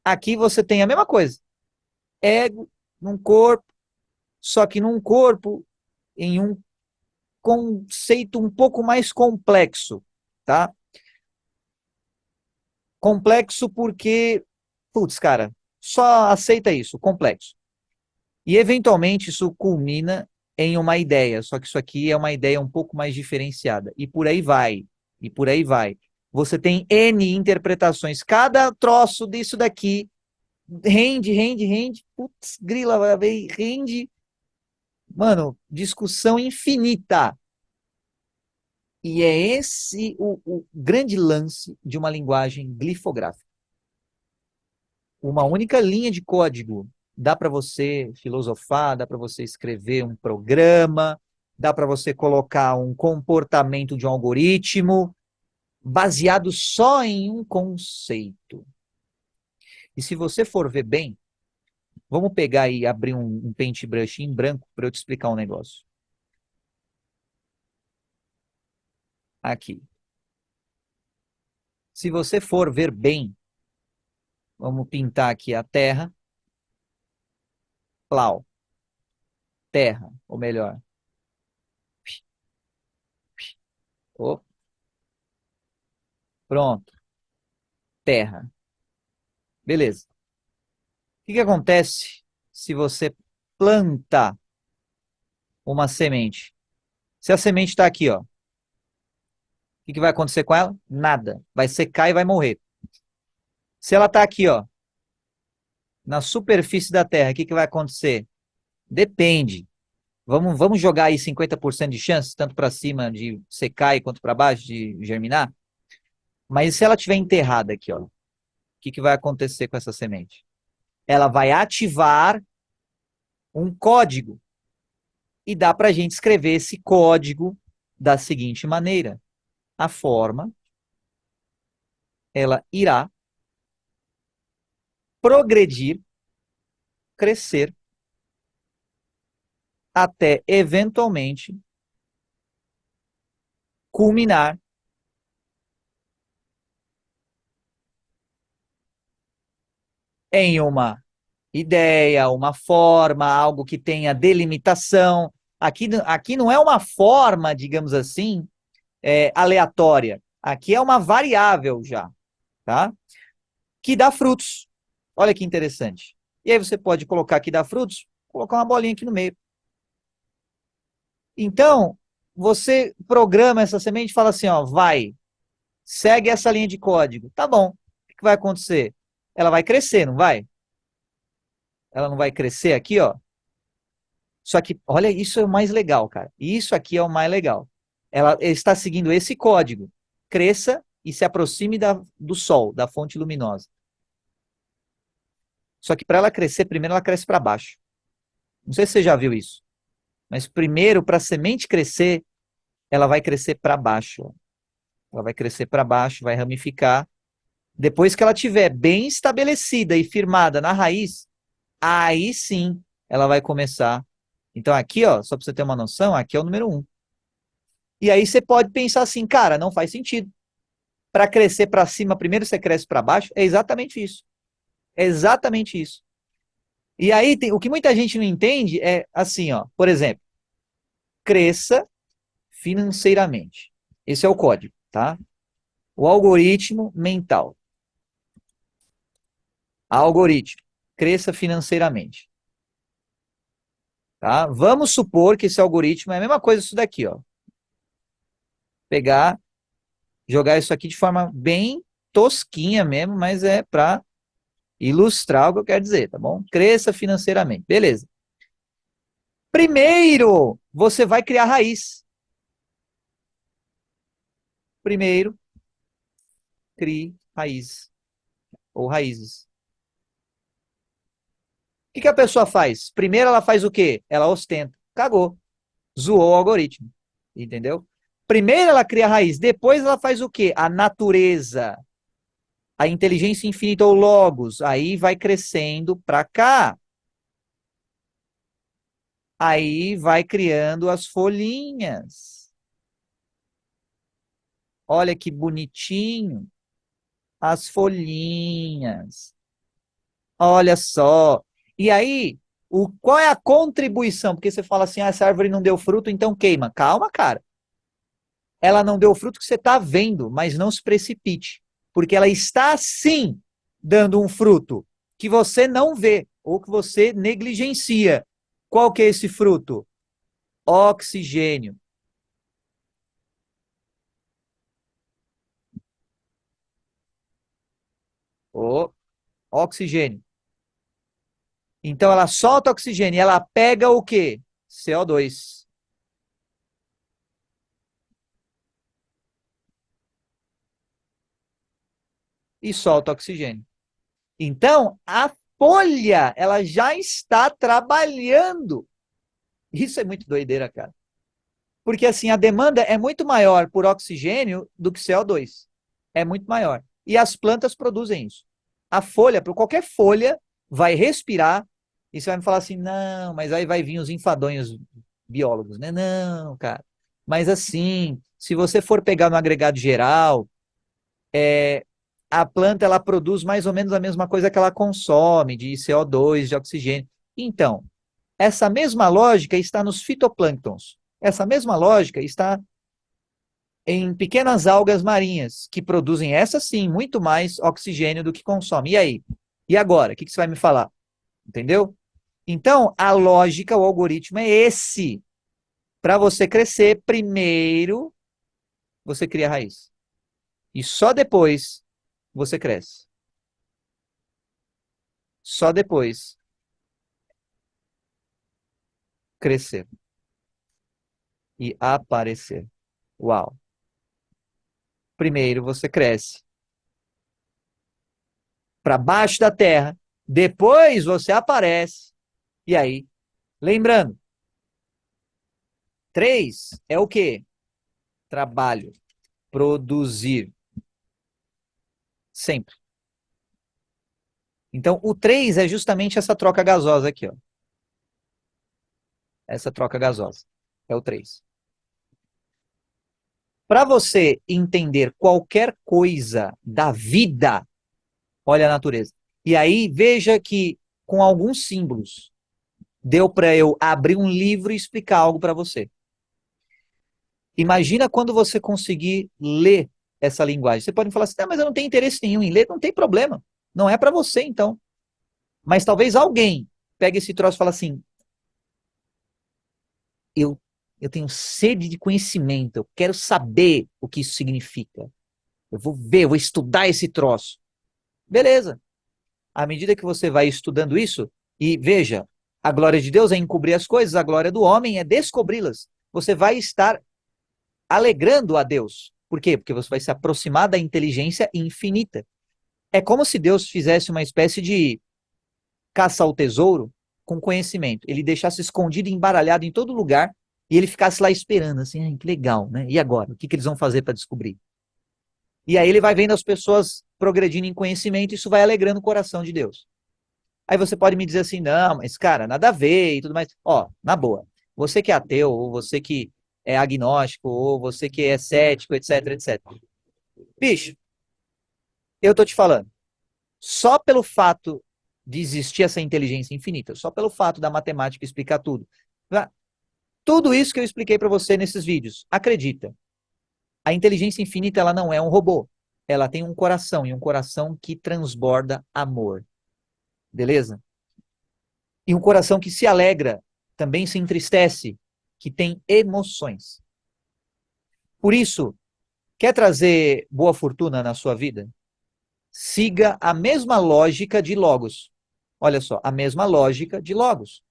Aqui você tem a mesma coisa. Ego num corpo, só que num corpo em um conceito um pouco mais complexo, tá? Complexo porque, putz, cara, só aceita isso, complexo. E eventualmente isso culmina em uma ideia, só que isso aqui é uma ideia um pouco mais diferenciada. E por aí vai, e por aí vai. Você tem N interpretações. Cada troço disso daqui rende. Putz, grila, rende. Mano, discussão infinita. E é esse o grande lance de uma linguagem glifográfica. Uma única linha de código dá para você filosofar, dá para você escrever um programa, dá para você colocar um comportamento de um algoritmo baseado só em um conceito. E se você for ver bem, vamos pegar e abrir um paintbrush em branco para eu te explicar um negócio. Aqui. Se você for ver bem, vamos pintar aqui a Terra, plau, Terra, ou melhor, oh, pronto, Terra. Beleza. O que acontece se você planta uma semente? Se a semente está aqui, ó, o que vai acontecer com ela? Nada. Vai secar e vai morrer. Se ela está aqui, ó, na superfície da Terra, o que vai acontecer? Depende. Vamos jogar aí 50% de chance, tanto para cima de secar quanto para baixo de germinar? Mas se ela estiver enterrada aqui, ó, o que vai acontecer com essa semente? Ela vai ativar um código. E dá para a gente escrever esse código da seguinte maneira. A forma, ela irá progredir, crescer, até eventualmente culminar em uma ideia, uma forma, algo que tenha delimitação. Aqui não é uma forma, digamos assim, aleatória. Aqui é uma variável já, tá? Que dá frutos. Olha que interessante. E aí você pode colocar aqui dá frutos, colocar uma bolinha aqui no meio. Então, você programa essa semente e fala assim, ó, vai, segue essa linha de código. Tá bom. O que vai acontecer? Ela vai crescer, não vai? Ela não vai crescer aqui, ó. Só que, olha, isso é o mais legal, cara. Isso aqui é o mais legal. Ela está seguindo esse código. Cresça e se aproxime do sol, da fonte luminosa. Só que para ela crescer, primeiro ela cresce para baixo. Não sei se você já viu isso. Mas primeiro, para a semente crescer, ela vai crescer para baixo. Ó. Ela vai crescer para baixo, vai ramificar. Depois que ela tiver bem estabelecida e firmada na raiz, aí sim ela vai começar. Então aqui, ó, só para você ter uma noção, aqui é o número 1. E aí você pode pensar assim, cara, não faz sentido. Para crescer para cima, primeiro você cresce para baixo, é exatamente isso. É exatamente isso. E aí o que muita gente não entende é assim, ó, por exemplo, cresça, financeiramente. Esse é o código, tá? O algoritmo mental. Algoritmo. Cresça financeiramente. Tá? Vamos supor que esse algoritmo é a mesma coisa isso daqui, ó. Pegar, jogar isso aqui de forma bem tosquinha mesmo, mas é para ilustrar o que eu quero dizer, tá bom? Cresça financeiramente. Beleza. Primeiro, você vai criar raiz. Primeiro, crie raiz ou raízes. O que a pessoa faz? Primeiro ela faz o quê? Ela ostenta. Cagou. Zoou o algoritmo. Entendeu? Primeiro ela cria raiz, depois ela faz o quê? A natureza, a inteligência infinita ou logos, aí vai crescendo para cá. Aí vai criando as folhinhas. Olha que bonitinho. As folhinhas. Olha só. E aí, qual é a contribuição? Porque você fala assim, ah, essa árvore não deu fruto, então queima. Calma, cara. Ela não deu fruto que você está vendo, mas não se precipite. Porque ela está, sim, dando um fruto que você não vê ou que você negligencia. Qual que é esse fruto? Oxigênio. O oxigênio. Então ela solta oxigênio e ela pega o quê? CO2. E solta oxigênio. Então, a folha, ela já está trabalhando. Isso é muito doideira, cara. Porque assim, a demanda é muito maior por oxigênio do que CO2. É muito maior. E as plantas produzem isso. A folha, para qualquer folha, vai respirar e você vai me falar assim, não, mas aí vai vir os enfadonhos biólogos, né? Não, cara. Mas assim, se você for pegar no agregado geral, a planta ela produz mais ou menos a mesma coisa que ela consome de CO2, de oxigênio. Então, essa mesma lógica está nos fitoplânctons. Essa mesma lógica está em pequenas algas marinhas, que produzem, essa sim, muito mais oxigênio do que consomem. E aí? E agora? O que você vai me falar? Entendeu? Então, a lógica, o algoritmo é esse. Para você crescer, primeiro você cria a raiz. E só depois você cresce. Só depois crescer e aparecer. Uau. Primeiro você cresce para baixo da terra, depois você aparece. E aí, lembrando, três é o quê? Trabalho, produzir, sempre. Então, o 3 é justamente essa troca gasosa aqui, ó. Essa troca gasosa. É o 3. Para você entender qualquer coisa da vida, olha a natureza. E aí, veja que com alguns símbolos, deu para eu abrir um livro e explicar algo para você. Imagina quando você conseguir ler essa linguagem. Você pode falar assim, ah, mas eu não tenho interesse nenhum em ler, não tem problema. Não é para você, então. Mas talvez alguém pegue esse troço e fale assim, eu, eu tenho sede de conhecimento, eu quero saber o que isso significa. Eu vou ver, eu vou estudar esse troço. Beleza. À medida que você vai estudando isso, e veja, a glória de Deus é encobrir as coisas, a glória do homem é descobri-las. Você vai estar alegrando a Deus. Por quê? Porque você vai se aproximar da inteligência infinita. É como se Deus fizesse uma espécie de caça ao tesouro com conhecimento. Ele deixasse escondido, embaralhado em todo lugar, e ele ficasse lá esperando, assim, ah, que legal, né? E agora? O que eles vão fazer para descobrir? E aí ele vai vendo as pessoas progredindo em conhecimento, e isso vai alegrando o coração de Deus. Aí você pode me dizer assim, não, mas cara, nada a ver e tudo mais. Ó, na boa, você que é ateu, ou você que é agnóstico, ou você que é cético, etc, etc. Bicho, eu tô te falando, só pelo fato de existir essa inteligência infinita, só pelo fato da matemática explicar tudo, Tudo isso que eu expliquei para você nesses vídeos, acredita, a inteligência infinita ela não é um robô. Ela tem um coração, e um coração que transborda amor. Beleza? E um coração que se alegra, também se entristece, que tem emoções. Por isso, quer trazer boa fortuna na sua vida? Siga a mesma lógica de Logos. Olha só, a mesma lógica de Logos.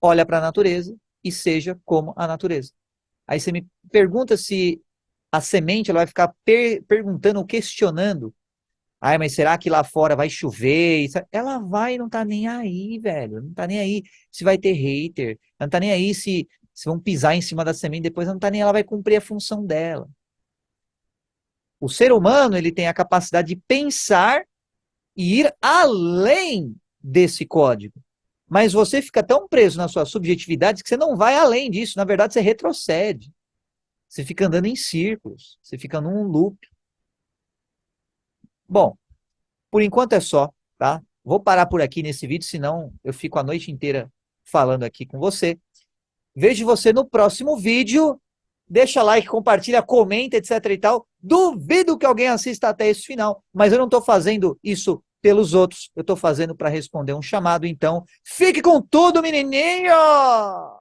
Olha para a natureza e seja como a natureza. Aí você me pergunta se a semente ela vai ficar perguntando, questionando. Ai, mas será que lá fora vai chover? Ela vai, não tá nem aí, velho. Não tá nem aí se vai ter hater. Não tá nem aí se vão pisar em cima da semente. Depois não tá nem aí, ela vai cumprir a função dela. O ser humano, ele tem a capacidade de pensar e ir além desse código. Mas você fica tão preso na sua subjetividade que você não vai além disso. Na verdade, você retrocede. Você fica andando em círculos. Você fica num loop. Bom, por enquanto é só, tá? Vou parar por aqui nesse vídeo, senão eu fico a noite inteira falando aqui com você. Vejo você no próximo vídeo. Deixa like, compartilha, comenta, etc e tal. Duvido que alguém assista até esse final, mas eu não estou fazendo isso pelos outros. Eu estou fazendo para responder um chamado. Então, fique com tudo, menininho!